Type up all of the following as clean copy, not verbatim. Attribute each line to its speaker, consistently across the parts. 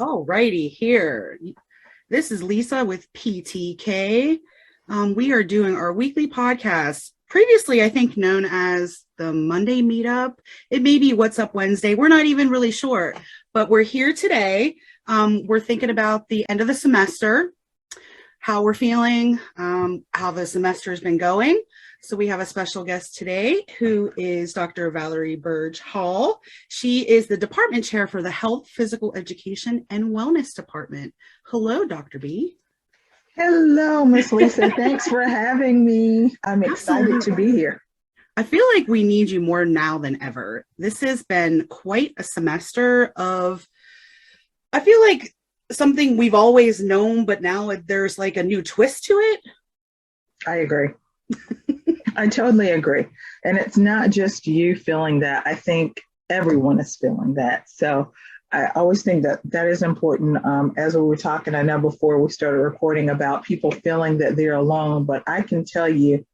Speaker 1: All righty, here. This is Lisa with PTK. We are doing our weekly podcast, previously, I think, known as the Monday Meetup. It may be What's Up Wednesday. We're not even really sure, but we're here today. We're thinking about the end of the semester, how we're feeling, how the semester has been going. So we have a special guest today who is Dr. Valerie Burge Hall. She is the department chair for the Health, Physical Education, and Wellness Department. Hello, Dr. B.
Speaker 2: Hello, Miss Lisa. Thanks for having me. I'm excited to be here.
Speaker 1: I feel like we need you more now than ever. This has been quite a semester of, I feel like something we've always known, but now there's like a new twist to it.
Speaker 2: I agree. I totally agree. And it's not just you feeling that. I think everyone is feeling that. So I always think that that is important. As we were talking, I know before we started recording about people feeling that they're alone, but I can tell you,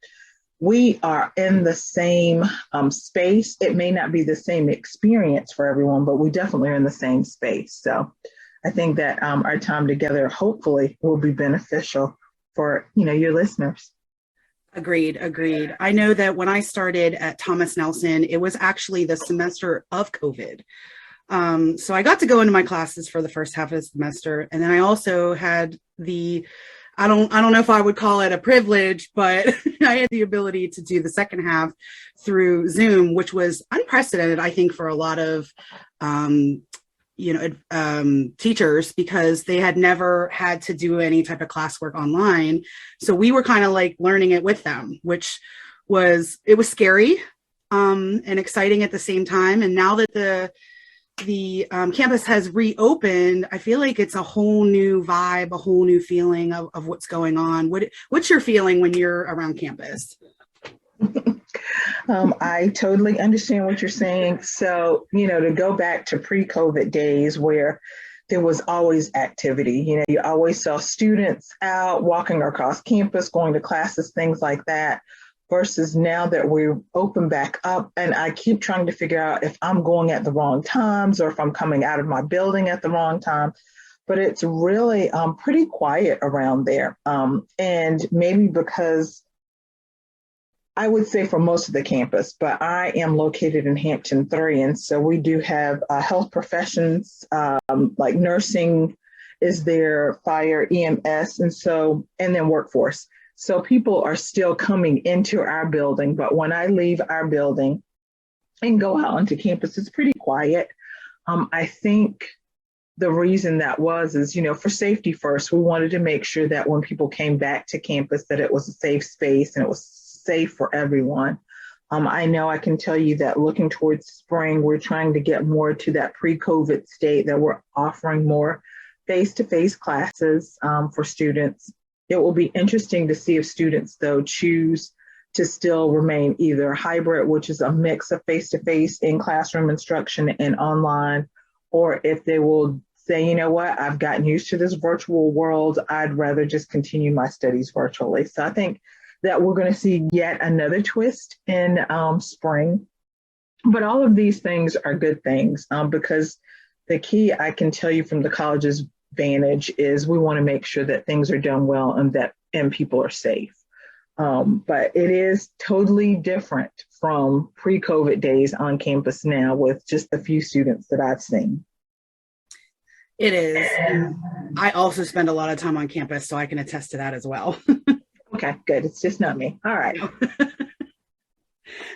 Speaker 2: we are in the same space. It may not be the same experience for everyone, but we definitely are in the same space. So I think that our time together, hopefully, will be beneficial for, your listeners.
Speaker 1: Agreed. I know that when I started at Thomas Nelson, it was actually the semester of COVID. So I got to go into my classes for the first half of the semester. And then I also had I don't know if I would call it a privilege, but I had the ability to do the second half through Zoom, which was unprecedented, I think, for a lot of, teachers, because they had never had to do any type of classwork online. So we were kind of like learning it with them, which was scary and exciting at the same time. And now that the campus has reopened, I feel like it's a whole new vibe, a whole new feeling of what's going on. What's your feeling when you're around campus?
Speaker 2: I totally understand what you're saying. So, to go back to pre-COVID days where there was always activity, you always saw students out walking across campus, going to classes, things like that, versus now that we're open back up. And I keep trying to figure out if I'm going at the wrong times or if I'm coming out of my building at the wrong time. But it's really pretty quiet around there. And maybe because I would say for most of the campus, but I am located in Hampton 3. And so we do have health professions like nursing is there, fire, EMS, and then workforce. So people are still coming into our building. But when I leave our building and go out onto campus, it's pretty quiet. I think the reason that is, for safety first, we wanted to make sure that when people came back to campus, that it was a safe space and it was safe for everyone. I know I can tell you that looking towards spring, we're trying to get more to that pre-COVID state, that we're offering more face-to-face classes for students. It will be interesting to see if students, though, choose to still remain either hybrid, which is a mix of face-to-face in-classroom instruction and online, or if they will say, you know what, I've gotten used to this virtual world, I'd rather just continue my studies virtually. So I think that we're going to see yet another twist in spring. But all of these things are good things because the key, I can tell you from the college's vantage, is we want to make sure that things are done well and people are safe. But it is totally different from pre-COVID days on campus now with just the few students that I've seen.
Speaker 1: It is. I also spend a lot of time on campus, so I can attest to that as well.
Speaker 2: Okay, good. It's just not me. All right.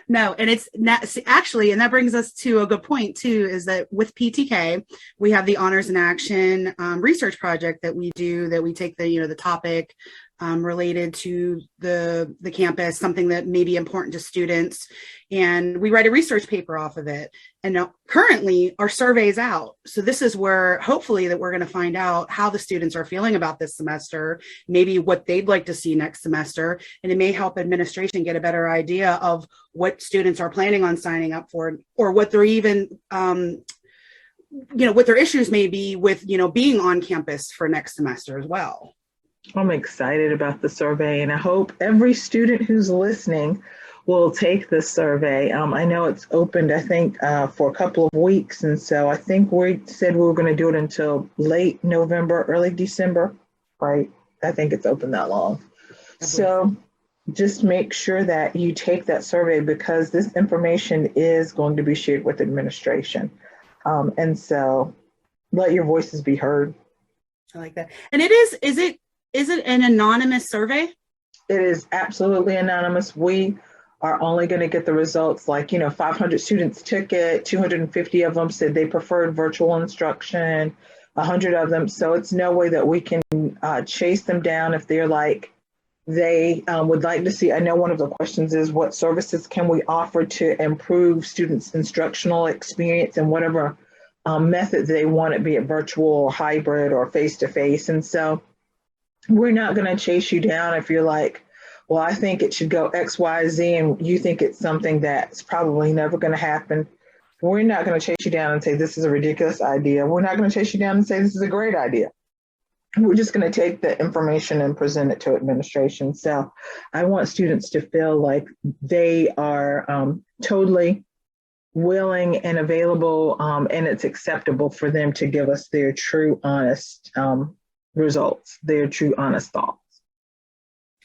Speaker 1: No, and it's not, actually, and that brings us to a good point too, is that with PTK, we have the Honors in Action research project that we do, that we take the topic related to the campus, something that may be important to students, and we write a research paper off of it. And now currently our survey is out. So this is where hopefully that we're going to find out how the students are feeling about this semester, maybe what they'd like to see next semester. And it may help administration get a better idea of what students are planning on signing up for, or what they're even, what their issues may be with, being on campus for next semester as well.
Speaker 2: I'm excited about the survey, and I hope every student who's listening will take this survey. I know it's opened, I think, for a couple of weeks. And so I think we said we were going to do it until late November, early December, right? I think it's open that long. So just make sure that you take that survey because this information is going to be shared with administration. And so let your voices be heard.
Speaker 1: I like that. And is it an anonymous survey?
Speaker 2: It is absolutely anonymous. We are only going to get the results 500 students took it, 250 of them said they preferred virtual instruction, 100 of them. So it's no way that we can chase them down if they're like, they would like to see. I know one of the questions is what services can we offer to improve students' instructional experience and whatever method they want it, be it virtual or hybrid or face-to-face. And so we're not going to chase you down if you're like, well, I think it should go X, Y, Z, and you think it's something that's probably never going to happen. We're not going to chase you down and say, this is a ridiculous idea. We're not going to chase you down and say, this is a great idea. We're just going to take the information and present it to administration. So I want students to feel like they are totally willing and available, and it's acceptable for them to give us their true, honest results, their true, honest thoughts.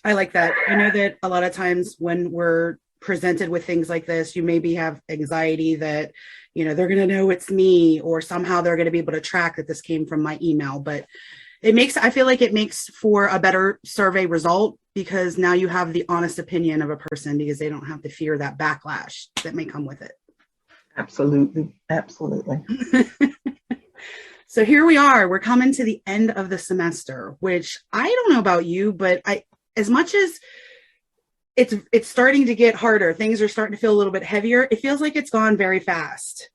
Speaker 1: I like that. I know that a lot of times when we're presented with things like this, you maybe have anxiety that, they're going to know it's me, or somehow they're going to be able to track that this came from my email. But I feel like it makes for a better survey result because now you have the honest opinion of a person because they don't have to fear that backlash that may come with it.
Speaker 2: Absolutely. Absolutely.
Speaker 1: So here we are. We're coming to the end of the semester, which I don't know about you, but as much as it's starting to get harder, things are starting to feel a little bit heavier. It feels like it's gone very fast.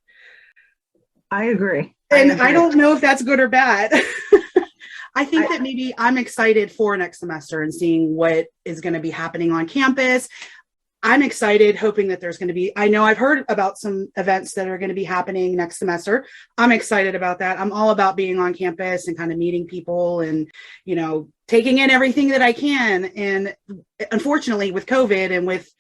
Speaker 2: I agree.
Speaker 1: And I don't know if that's good or bad. I think that maybe I'm excited for next semester and seeing what is going to be happening on campus. I'm excited, hoping that there's going to be, I know I've heard about some events that are going to be happening next semester. I'm excited about that. I'm all about being on campus and kind of meeting people and, taking in everything that I can. And unfortunately with COVID and with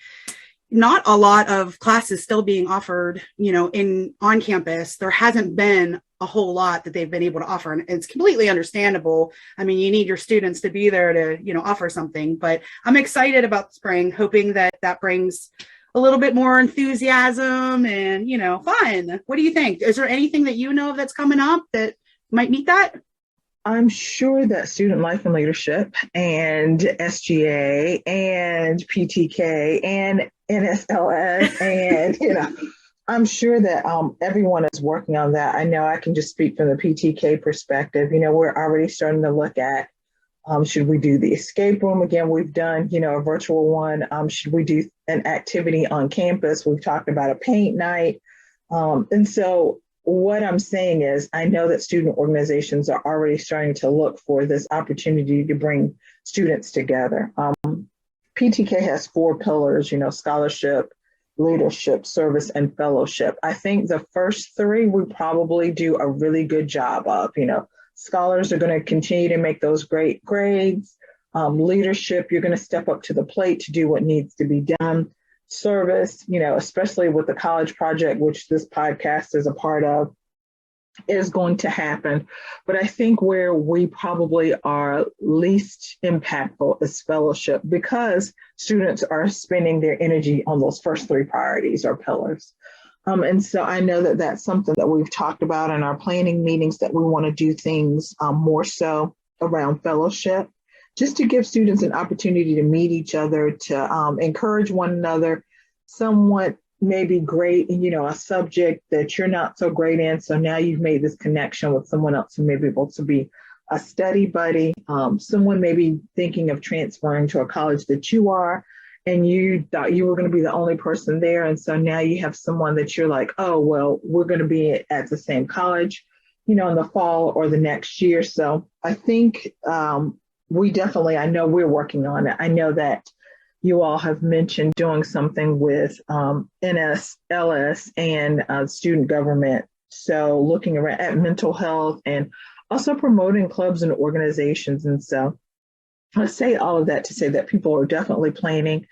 Speaker 1: not a lot of classes still being offered, on campus, there hasn't been a whole lot that they've been able to offer. And it's completely understandable. I mean, you need your students to be there to, offer something, but I'm excited about spring, hoping that brings a little bit more enthusiasm and, fun. What do you think? Is there anything that you know of that's coming up that might meet that?
Speaker 2: I'm sure that Student Life and Leadership and SGA and PTK and NSLS and, I'm sure that everyone is working on that. I know I can just speak from the PTK perspective. We're already starting to look at, should we do the escape room again? We've done, a virtual one. Should we do an activity on campus? We've talked about a paint night. And so what I'm saying is, I know that student organizations are already starting to look for this opportunity to bring students together. PTK has 4 pillars, scholarship, leadership, service, and fellowship. I think the first 3 we probably do a really good job of. Scholars are going to continue to make those great grades. Leadership, you're going to step up to the plate to do what needs to be done. Service, especially with the college project, which this podcast is a part of, is going to happen. But I think where we probably are least impactful is fellowship, because students are spending their energy on those first 3 priorities or pillars. And so I know that that's something that we've talked about in our planning meetings, that we want to do things more so around fellowship, just to give students an opportunity to meet each other, to encourage one another. Somewhat maybe great in, a subject that you're not so great in. So now you've made this connection with someone else who may be able to be a study buddy. Someone may be thinking of transferring to a college that you are, and you thought you were going to be the only person there. And so now you have someone that you're like, oh, well, we're going to be at the same college, in the fall or the next year. So I think we definitely, I know we're working on it. I know that you all have mentioned doing something with NSLS and student government. So looking around at mental health and also promoting clubs and organizations. And so I say all of that to say that people are definitely planning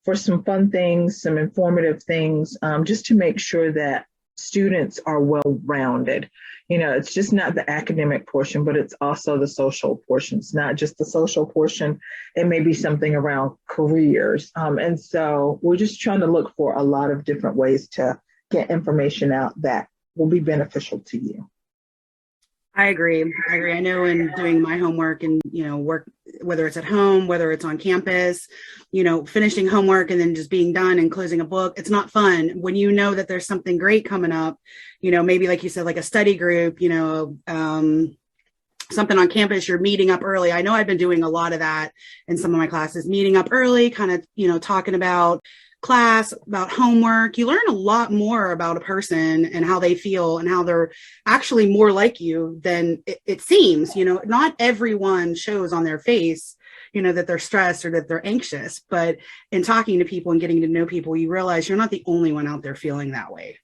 Speaker 2: for some fun things, some informative things, just to make sure that students are well-rounded. It's just not the academic portion, but it's also the social portion. It's not just the social portion. It may be something around careers. And so we're just trying to look for a lot of different ways to get information out that will be beneficial to you.
Speaker 1: I agree. I know in doing my homework and, work, whether it's at home, whether it's on campus, finishing homework and then just being done and closing a book, it's not fun when you know that there's something great coming up, maybe like you said, like a study group, something on campus, you're meeting up early. I know I've been doing a lot of that in some of my classes, meeting up early, kind of, talking about class, about homework. You learn a lot more about a person and how they feel and how they're actually more like you than it seems. Not everyone shows on their face, that they're stressed or that they're anxious, but in talking to people and getting to know people, you realize you're not the only one out there feeling that way.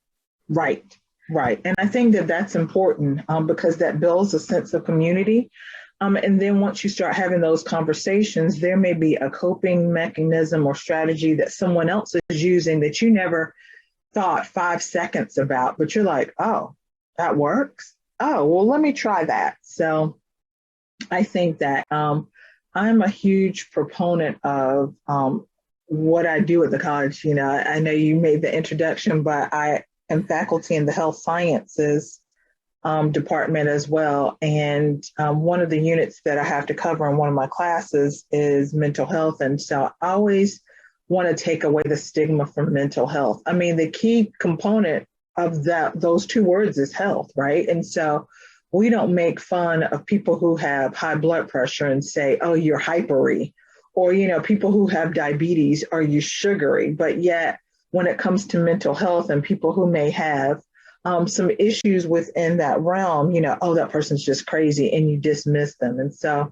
Speaker 2: Right. And I think that that's important because that builds a sense of community. And then once you start having those conversations, there may be a coping mechanism or strategy that someone else is using that you never thought 5 seconds about, but you're like, oh, that works. Oh, well, let me try that. So I think that I'm a huge proponent of what I do at the college. I know you made the introduction, but I am faculty in the health sciences department as well. And one of the units that I have to cover in one of my classes is mental health. And so I always want to take away the stigma from mental health. I mean, the key component of those two words is health, right? And so we don't make fun of people who have high blood pressure and say, oh, you're hypery, or, people who have diabetes, are you sugary? But yet when it comes to mental health and people who may have some issues within that realm, oh, that person's just crazy, and you dismiss them. And so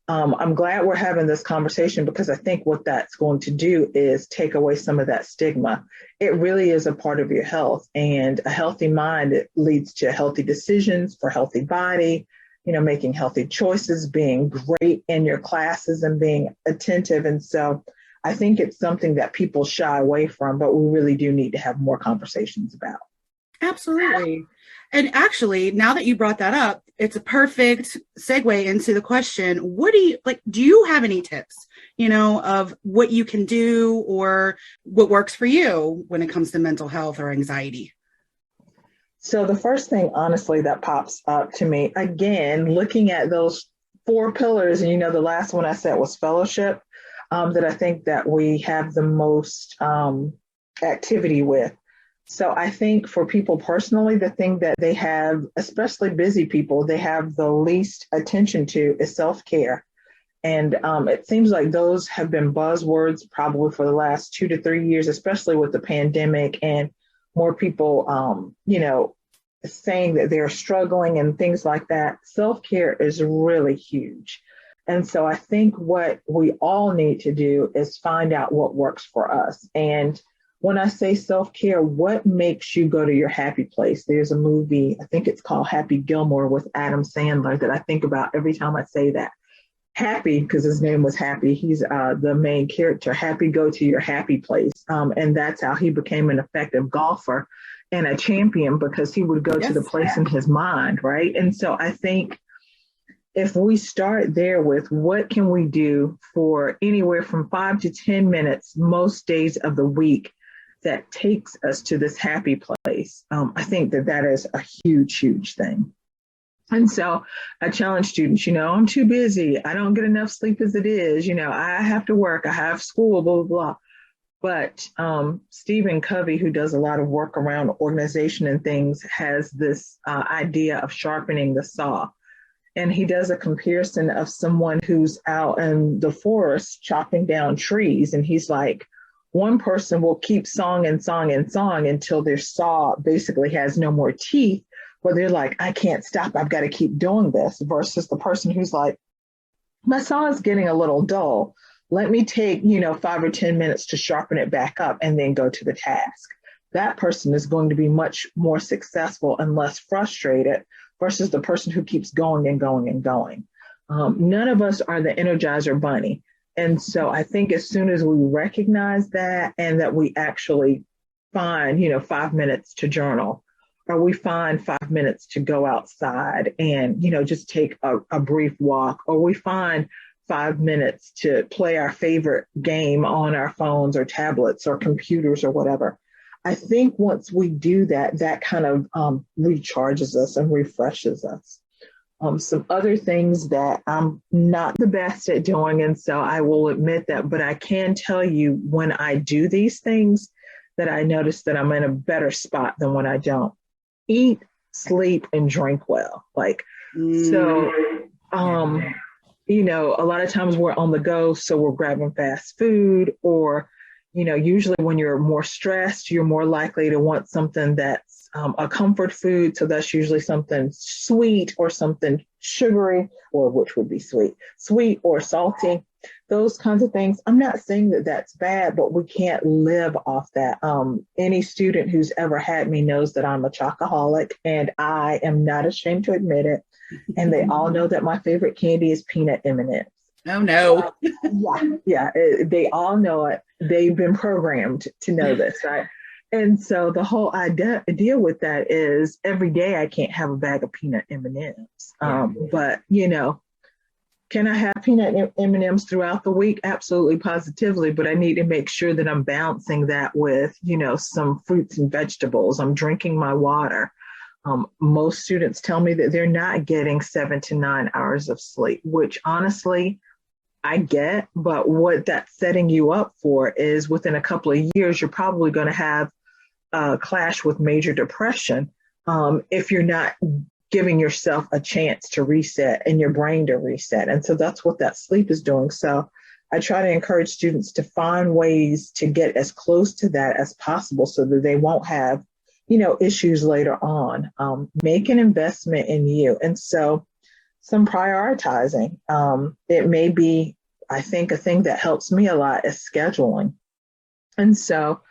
Speaker 2: I'm glad we're having this conversation because I think what that's going to do is take away some of that stigma. It really is a part of your health, and a healthy mind, it leads to healthy decisions for healthy body, making healthy choices, being great in your classes and being attentive. And so I think it's something that people shy away from, but we really do need to have more conversations about.
Speaker 1: Absolutely. And actually, now that you brought that up, it's a perfect segue into the question, what do you like? Do you have any tips, of what you can do or what works for you when it comes to mental health or anxiety?
Speaker 2: So the first thing, honestly, that pops up to me, again, looking at those 4 pillars, and the last one I said was fellowship, that I think that we have the most activity with. So I think for people personally, the thing that they have, especially busy people, they have the least attention to is self-care. And it seems like those have been buzzwords probably for the last 2 to 3 years, especially with the pandemic and more people, saying that they're struggling and things like that. Self-care is really huge. And so I think what we all need to do is find out what works for us. And when I say self-care, what makes you go to your happy place? There's a movie, I think it's called Happy Gilmore with Adam Sandler, that I think about every time I say that. Happy, because his name was Happy. He's the main character. Happy, go to your happy place. And that's how he became an effective golfer and a champion, because he would go to the place in his mind, right? And so I think if we start there with what can we do for anywhere from 5 to 10 minutes most days of the week that takes us to this happy place, I think that is a huge, huge thing. And so I challenge students, I'm too busy. I don't get enough sleep as it is. I have to work. I have school, blah, blah, blah. But Stephen Covey, who does a lot of work around organization and things, has this idea of sharpening the saw. And he does a comparison of someone who's out in the forest chopping down trees. And he's like, one person will keep song and song and song until their saw basically has no more teeth, but they're like, I can't stop. I've got to keep doing this, versus the person who's like, my saw is getting a little dull. Let me take, 5 or 10 minutes to sharpen it back up and then go to the task. That person is going to be much more successful and less frustrated versus the person who keeps going and going and going. None of us are the Energizer Bunny. And so I think as soon as we recognize that and that we actually find, 5 minutes to journal, or we find 5 minutes to go outside and, just take a brief walk, or we find 5 minutes to play our favorite game on our phones or tablets or computers or whatever. I think once we do that, that kind of recharges us and refreshes us. Some other things that I'm not the best at doing, and so I will admit that, but I can tell you when I do these things that I notice that I'm in a better spot than when I don't. Eat, sleep, and drink well. So, a lot of times we're on the go, so we're grabbing fast food, or, usually when you're more stressed, you're more likely to want something that's a comfort food. So that's usually something sweet or something sugary, or which would be sweet or salty, those kinds of things. I'm not saying that that's bad, but we can't live off that. Any student who's ever had me knows that I'm a chocoholic, and I am not ashamed to admit it. And they all know that my favorite candy is peanut M&Ms.
Speaker 1: Oh no.
Speaker 2: They all know it. They've been programmed to know this, right? And so the whole idea with that is every day I can't have a bag of peanut M&Ms. But, can I have peanut M&Ms throughout the week? Absolutely, positively. But I need to make sure that I'm balancing that with, some fruits and vegetables. I'm drinking my water. Most students tell me that they're not getting 7 to 9 hours of sleep, which honestly, I get. But what that's setting you up for is within a couple of years, you're probably going to have a clash with major depression if you're not giving yourself a chance to reset and your brain to reset. And so that's what that sleep is doing. So I try to encourage students to find ways to get as close to that as possible so that they won't have, issues later on. Make an investment in you. And so some prioritizing. It may be, I think, a thing that helps me a lot is scheduling. And so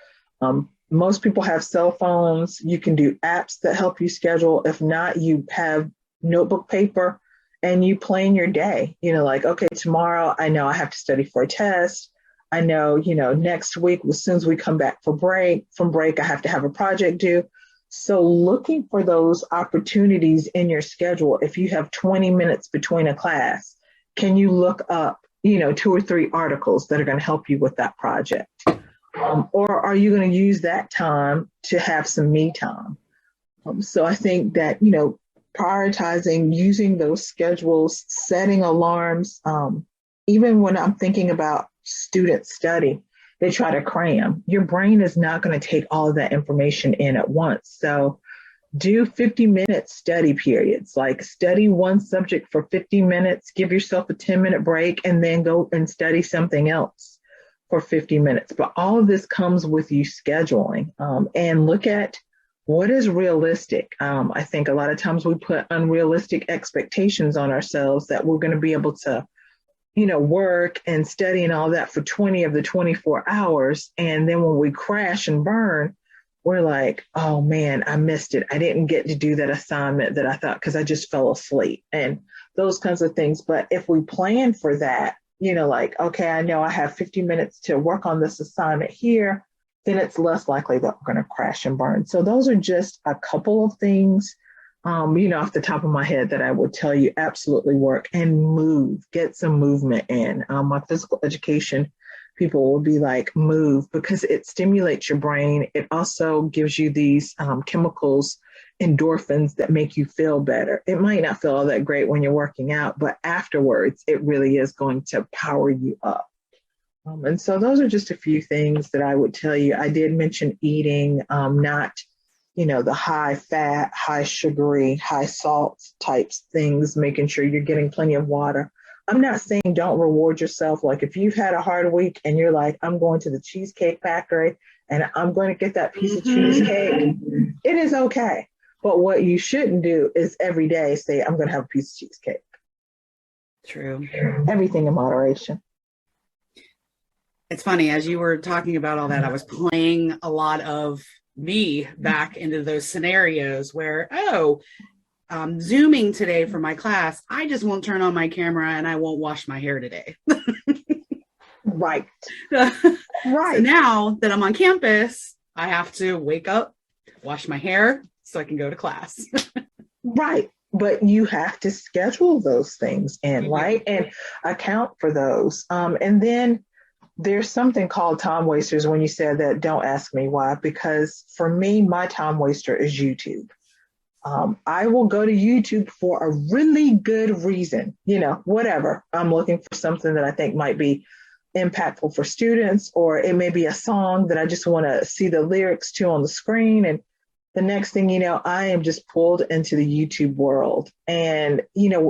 Speaker 2: most people have cell phones. You can do apps that help you schedule. If not, you have notebook paper and you plan your day. Okay, tomorrow I know I have to study for a test. I know, next week, as soon as we come back from break, I have to have a project due. So looking for those opportunities in your schedule. If you have 20 minutes between a class, can you look up, 2 or 3 articles that are going to help you with that project? Or are you going to use that time to have some me time? So I think that, prioritizing, using those schedules, setting alarms, even when I'm thinking about student study, they try to cram. Your brain is not going to take all of that information in at once. So do 50-minute study periods, like study one subject for 50 minutes, give yourself a 10-minute break, and then go and study something else for 50 minutes. But all of this comes with you scheduling and look at what is realistic. I think a lot of times we put unrealistic expectations on ourselves that we're going to be able to, work and study and all that for 20 of the 24 hours. And then when we crash and burn, we're like, oh man, I missed it. I didn't get to do that assignment that I thought because I just fell asleep and those kinds of things. But if we plan for that, okay, I know I have 50 minutes to work on this assignment here, then it's less likely that we're going to crash and burn. So those are just a couple of things, off the top of my head that I would tell you absolutely work. And move, get some movement in. My physical education people will be like, move, because it stimulates your brain. It also gives you these chemicals, endorphins, that make you feel better. It might not feel all that great when you're working out, but afterwards, it really is going to power you up. And so those are just a few things that I would tell you. I did mention eating, not, the high fat, high sugary, high salt types things, making sure you're getting plenty of water. I'm not saying don't reward yourself. Like if you've had a hard week and you're like, I'm going to the Cheesecake Factory and I'm going to get that piece of cheesecake, it is okay. But what you shouldn't do is every day say, I'm going to have a piece of cheesecake.
Speaker 1: True.
Speaker 2: Everything in moderation.
Speaker 1: It's funny, as you were talking about all that, I was playing a lot of me back into those scenarios where, Zooming today for my class, I just won't turn on my camera and I won't wash my hair today.
Speaker 2: Right.
Speaker 1: So
Speaker 2: Right.
Speaker 1: now that I'm on campus, I have to wake up, wash my hair so I can go to class.
Speaker 2: Right. But you have to schedule those things in, right? And account for those. And then there's something called time wasters when you said that. Don't ask me why, because for me, my time waster is YouTube. I will go to YouTube for a really good reason, whatever. I'm looking for something that I think might be impactful for students, or it may be a song that I just want to see the lyrics to on the screen. And the next thing you know, I am just pulled into the YouTube world. And,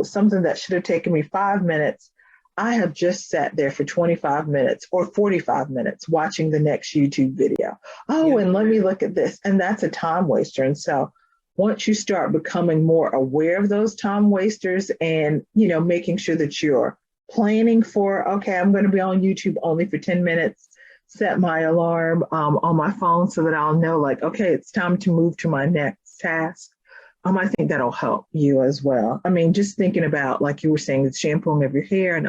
Speaker 2: something that should have taken me 5 minutes, I have just sat there for 25 minutes or 45 minutes watching the next YouTube video. Oh, and let me look at this. And that's a time waster. And so once you start becoming more aware of those time wasters and, making sure that you're planning for, okay, I'm going to be on YouTube only for 10 minutes, set my alarm on my phone so that I'll know, like, okay, it's time to move to my next task. I think that'll help you as well. I mean, just thinking about, like you were saying, the shampooing of your hair and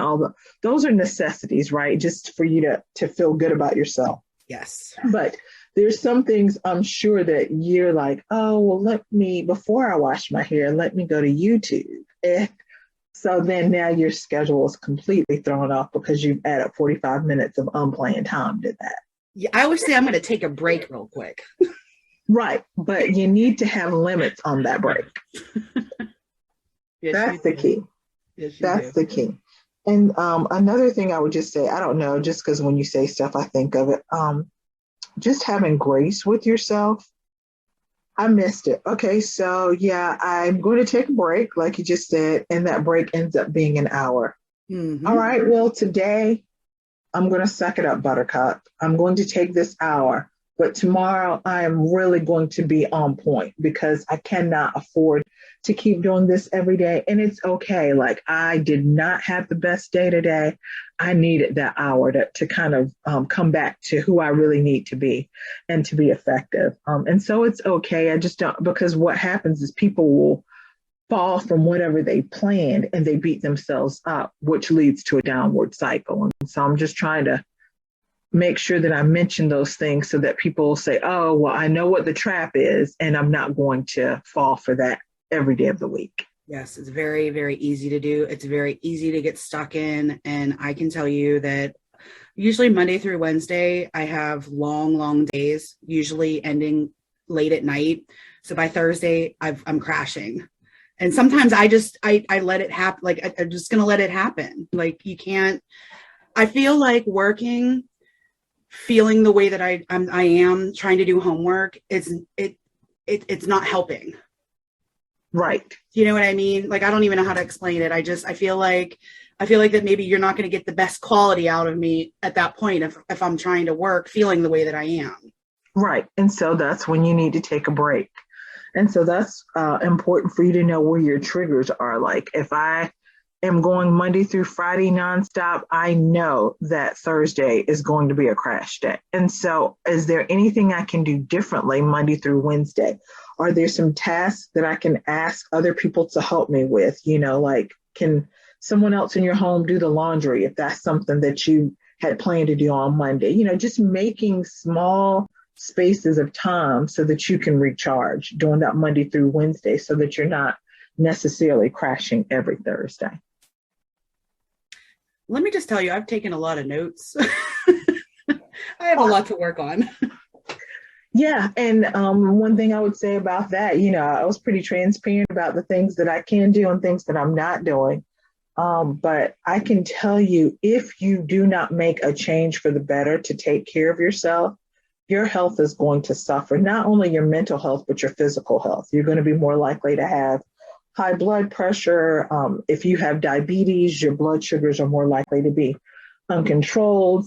Speaker 2: those are necessities, right? Just for you to feel good about yourself.
Speaker 1: Yes.
Speaker 2: But there's some things I'm sure that you're like, oh, well, before I wash my hair, let me go to YouTube. And so then now your schedule is completely thrown off because you've added 45 minutes of unplanned time to that.
Speaker 1: Yeah, I always say I'm going to take a break real quick.
Speaker 2: Right. But you need to have limits on that break.
Speaker 1: Yes,
Speaker 2: that's the key.
Speaker 1: Yes,
Speaker 2: that's the key. And another thing I would just say, I don't know, just because when you say stuff, I think of it, just having grace with yourself. I missed it. Okay, so yeah, I'm going to take a break, like you just said, and that break ends up being an hour.
Speaker 1: Mm-hmm.
Speaker 2: All right, well, today I'm going to suck it up, Buttercup. I'm going to take this hour, but tomorrow I am really going to be on point because I cannot afford to keep doing this every day. And it's okay. Like, I did not have the best day today. I needed that hour to kind of come back to who I really need to be and to be effective. And so it's okay. I just don't, because what happens is people will fall from whatever they planned and they beat themselves up, which leads to a downward cycle. And so I'm just trying to make sure that I mention those things so that people will say, oh, well, I know what the trap is, and I'm not going to fall for that every day of the week.
Speaker 1: Yes, it's very, very easy to do. It's very easy to get stuck in. And I can tell you that usually Monday through Wednesday, I have long, long days, usually ending late at night. So by Thursday, I'm crashing. And sometimes I let it happen. Like, I'm just going to let it happen. Like, you can't, I feel like working, feeling the way that I am trying to do homework, it's not helping.
Speaker 2: Right.
Speaker 1: You know what I mean? Like, I don't even know how to explain it. I feel like that maybe you're not going to get the best quality out of me at that point if I'm trying to work feeling the way that I am.
Speaker 2: Right. And so that's when you need to take a break. And so that's important for you to know where your triggers are. Like, if I am going Monday through Friday nonstop, I know that Thursday is going to be a crash day. And so is there anything I can do differently Monday through Wednesday? Are there some tasks that I can ask other people to help me with? Like, can someone else in your home do the laundry if that's something that you had planned to do on Monday? Just making small spaces of time so that you can recharge during that Monday through Wednesday so that you're not necessarily crashing every Thursday.
Speaker 1: Let me just tell you, I've taken a lot of notes. I have a lot to work on.
Speaker 2: Yeah. And one thing I would say about that, I was pretty transparent about the things that I can do and things that I'm not doing. But I can tell you, if you do not make a change for the better to take care of yourself, your health is going to suffer, not only your mental health, but your physical health. You're going to be more likely to have high blood pressure. If you have diabetes, your blood sugars are more likely to be uncontrolled.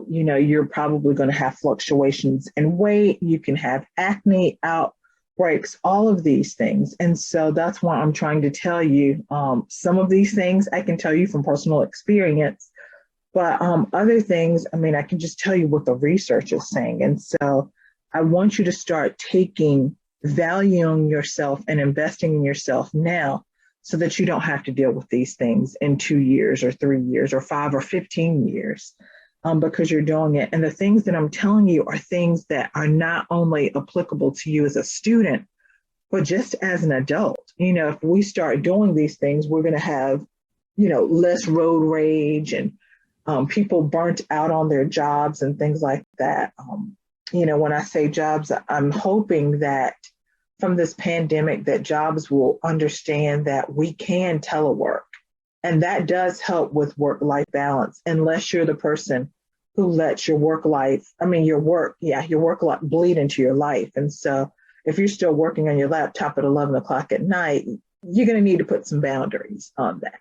Speaker 2: You're probably going to have fluctuations in weight. You can have acne outbreaks, all of these things. And so that's why I'm trying to tell you some of these things I can tell you from personal experience. But other things, I can just tell you what the research is saying. And so I want you to start valuing yourself and investing in yourself now so that you don't have to deal with these things in 2 years or 3 years or 5 or 15 years. because you're doing it. And the things that I'm telling you are things that are not only applicable to you as a student, but just as an adult. If we start doing these things, we're going to have, less road rage and people burnt out on their jobs and things like that. When I say jobs, I'm hoping that from this pandemic that jobs will understand that we can telework. And that does help with work-life balance, unless you're the person who lets your work life bleed into your life. And so if you're still working on your laptop at 11 o'clock at night, you're going to need to put some boundaries on that,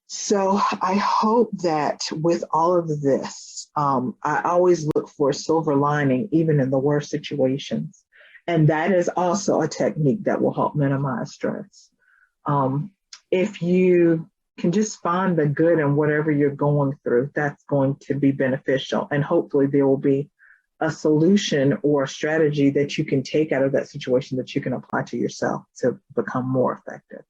Speaker 2: So I hope that with all of this, I always look for a silver lining, even in the worst situations. And that is also a technique that will help minimize stress. If you can just find the good in whatever you're going through, that's going to be beneficial. And hopefully there will be a solution or a strategy that you can take out of that situation that you can apply to yourself to become more effective.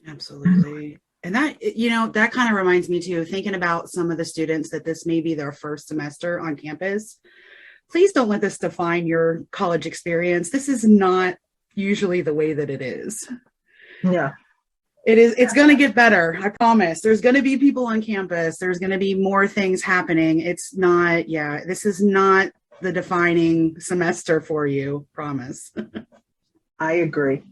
Speaker 1: Absolutely. And that kind of reminds me too, thinking about some of the students that this may be their first semester on campus. Please don't let this define your college experience. This is not usually the way that it is.
Speaker 2: Yeah.
Speaker 1: It's going to get better. I promise. There's going to be people on campus. There's going to be more things happening. This is not the defining semester for you. Promise.
Speaker 2: I agree.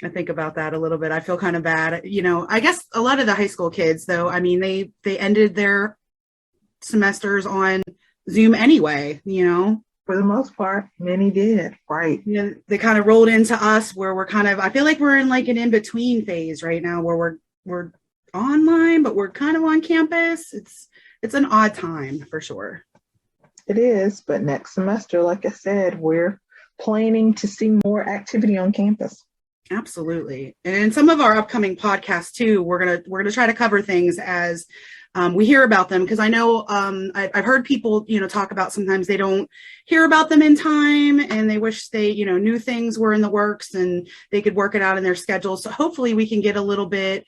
Speaker 1: I think about that a little bit. I feel kind of bad. I guess a lot of the high school kids, though, I mean, they ended their semesters on Zoom anyway,
Speaker 2: For the most part, many did, right?
Speaker 1: They kind of rolled into us where I feel like we're in like an in-between phase right now where we're online, but we're kind of on campus. It's an odd time for sure.
Speaker 2: It is, but next semester, like I said, we're planning to see more activity on campus.
Speaker 1: Absolutely. And in some of our upcoming podcasts too, we're gonna try to cover things as we hear about them, because I know I've heard people talk about sometimes they don't hear about them in time and they wish they knew things were in the works and they could work it out in their schedule. So hopefully we can get a little bit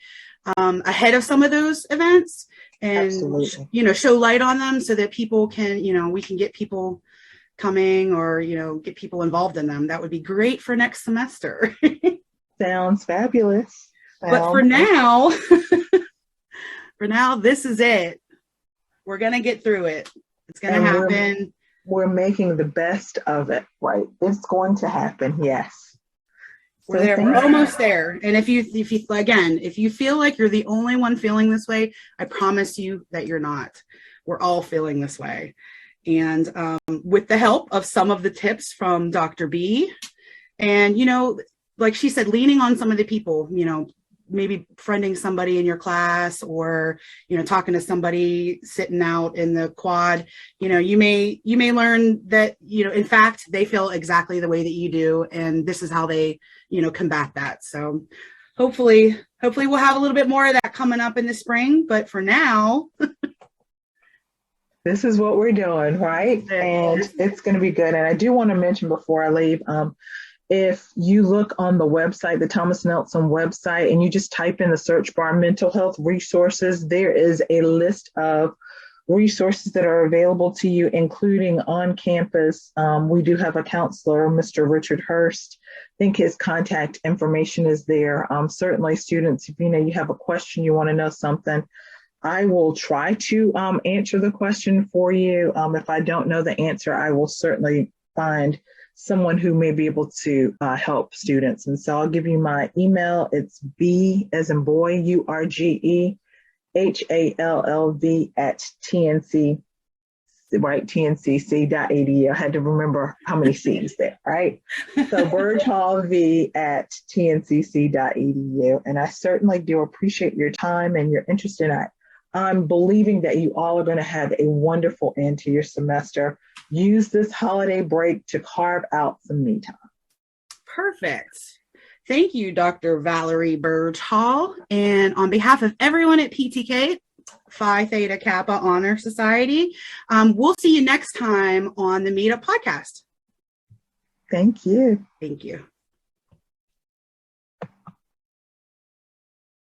Speaker 1: ahead of some of those events and
Speaker 2: Absolutely.
Speaker 1: show light on them so that people can we can get people coming or get people involved in them. That would be great for next semester.
Speaker 2: Sounds fabulous.
Speaker 1: But for now, this is it. We're going to get through it. It's going to happen.
Speaker 2: We're making the best of it, right? It's going to happen. Yes.
Speaker 1: We're there. We're almost there. And if you feel like you're the only one feeling this way, I promise you that you're not. We're all feeling this way. And with the help of some of the tips from Dr. B, and, like she said, leaning on some of the people, maybe friending somebody in your class or, talking to somebody sitting out in the quad, you may learn that, in fact, they feel exactly the way that you do. And this is how they, combat that. So hopefully we'll have a little bit more of that coming up in the spring. But for now,
Speaker 2: this is what we're doing, right? And it's going to be good. And I do want to mention before I leave, if you look on the website, the Thomas Nelson website, and you just type in the search bar mental health resources, there is a list of resources that are available to you, including on campus. We do have a counselor, Mr. Richard Hurst. I think his contact information is there. Certainly students, if you have a question, you want to know something, I will try to answer the question for you. If I don't know the answer, I will certainly find someone who may be able to help students. And so I'll give you my email. It's B as in boy, URGEHALLV at TNC, right? TNCC.edu. I had to remember how many C's there, right? So Burge Hall V at TNCC.edu. And I certainly do appreciate your time and your interest in it. I'm believing that you all are going to have a wonderful end to your semester. Use this holiday break to carve out some me time.
Speaker 1: Perfect. Thank you, Dr. Valerie Burge Hall. And on behalf of everyone at PTK, Phi Theta Kappa Honor Society, we'll see you next time on the Meetup Podcast.
Speaker 2: Thank you.
Speaker 1: Thank you.